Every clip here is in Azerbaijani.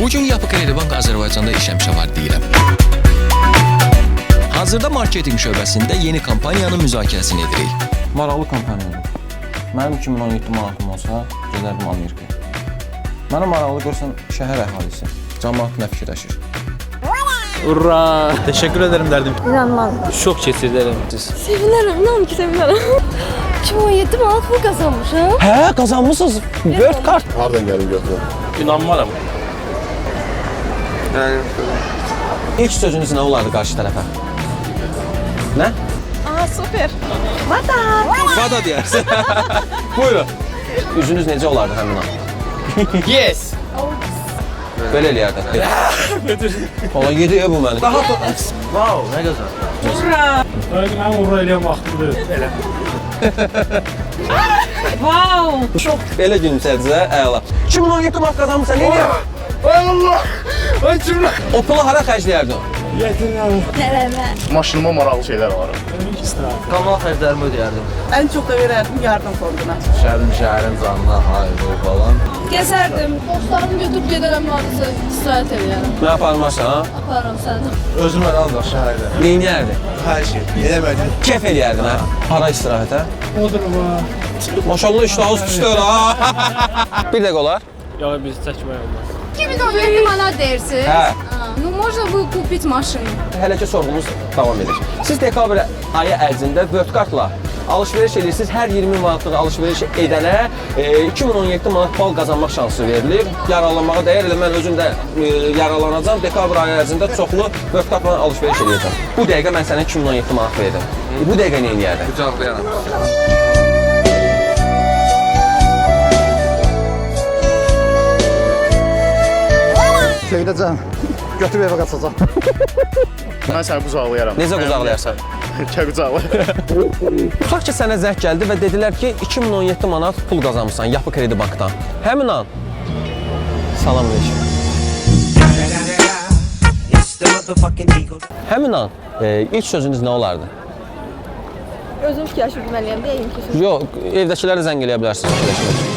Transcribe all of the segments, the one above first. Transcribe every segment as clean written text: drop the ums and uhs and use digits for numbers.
Bugün Yapı Kredi Bank Azərbaycanda işləmişə var deyirəm. Hazırda marketing şöbəsində yeni kampaniyanın müzakirəsini edirik. Maraqlı kampaniyadır. Mənim 2017 manatım olsa, gedərdim Amerikaya. Mənə maraqlı görsən şəhər əhalisi. Cəmaət nə fikirləşir? Ura! Teşekkür ederim derdim. İnanmam. Şok geçirdim. Sevinirəm, inan ki sevinirəm. 2017 manat pul qazanmışam. Hə, qazanmısınız. World kart. Hardan gəlin götürün? İnanmaram. İlk sözünüz nə olardı qarşı tərəfə? Nə? Aa, super. Fada deyərsən. Buyurun. Üzünüz necə olardı həmin an? Yes! Belə eləyərdi. Ola yedi bu məni. Daha Wow, ne güzel. Mən uğra eləyəm vaxtında elə. Çox belə gülümsədizə, əla. 2017 manat qazanmısan, nə eləyər? Ay Allah! Ay cümlə! O pulu hara xərcləyərdin? Nələmə. Maşınıma maraqlı şeylər var. Kanal xərclərimi ödəyərdim. En çok da vererdim yardım fonduna. Şəhərin canına, hayır falan. Gəzərdim. Dostlarımı götürüb gedərəm hadisə istirahət edərəm. Nə aparmarsan, ha? Aparıram səni. Özümə ancaq şəhərdə. Neyniyərdin? Hər şey. Eləmədim. Kef eləyərdin, hə? Hara istirahətə? Odur bu. Maşallah iştahınız pişdi öyle, ha? Bir dəqiqə olar. Ya biz çəkmək olmaz. 2017 manat deyirsiniz. Hə. Ну, можно вы купить машину. Hələ ki sorğumuz davam edir. Siz dekabr ayı ərzində World kartla alış-veriş edirsiniz. Hər 20 manatlıq alış-veriş edənə 2017 manat bal qazanmaq şansı verilir. Yararlanmağa dəyər. Elə mən özüm də yararlanacağam. Dekabr ayı ərzində çoxlu World kartla alış-veriş edəcəm. Bu dəqiqə mən sənə 2017 manat verdim. Bu dəqiqə nə edərdin? Kucaklayaram. Söyləyəcəm. Götürüb evə qaçacaq. Mən səni qucaqlayaram. Necə qucaqlayarsan? Qucaqlayarım. Tutaq ki, sənə zəng gəldi və dedilər ki, 2017 manat pul qazanmısan Yapı Kredi Bankdan. Həmin an salam aleyküm. Həmin an ilk sözünüz nə olardı? Özüm fikirləşirdim əliyəm deyim ki. Yox, evdəkilərə zəng eləyə bilərsiniz fikirləşmək üçün.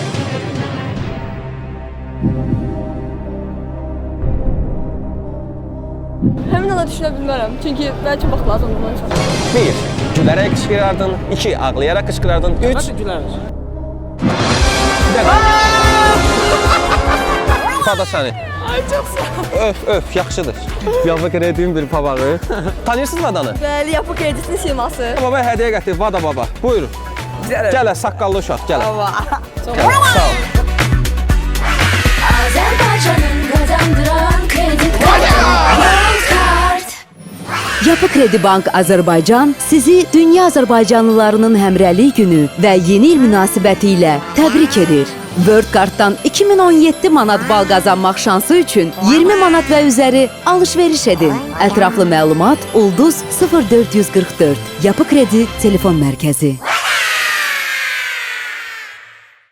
Həmin ana düşünə bilmərəm. Çünki bəlkə vaxt lazımdır bunun üçün. 1. Gülərək qışqırardın. 2. Ağlayarak qışqırardın. 3. Hadi güləriz. Fada səni. Ay, çox sağ ol. Öf, yaxşıdır. Yapı Kredi'nin bir pabağı. Tanıyırsınız Vadanı? Bəli, Yapı Kredisinin siması. Baba hədiyyə gətir, Vada baba. Buyurun. Gələ, saqqallı uşaq, gələ. Çox Sağ ol. Azerbaycan'ın kazandıran kredi kart. Yapı Kredi Bank Azərbaycan sizi dünya Azərbaycanlılarının həmrəylik günü və yeni il münasibəti ilə təbrik edir. World Kartdan 2017 manat bal qazanmaq şansı üçün 20 manat və üzəri alış-veriş edin. Ətraflı məlumat Ulduz 0444 Yapı Kredi Telefon Mərkəzi.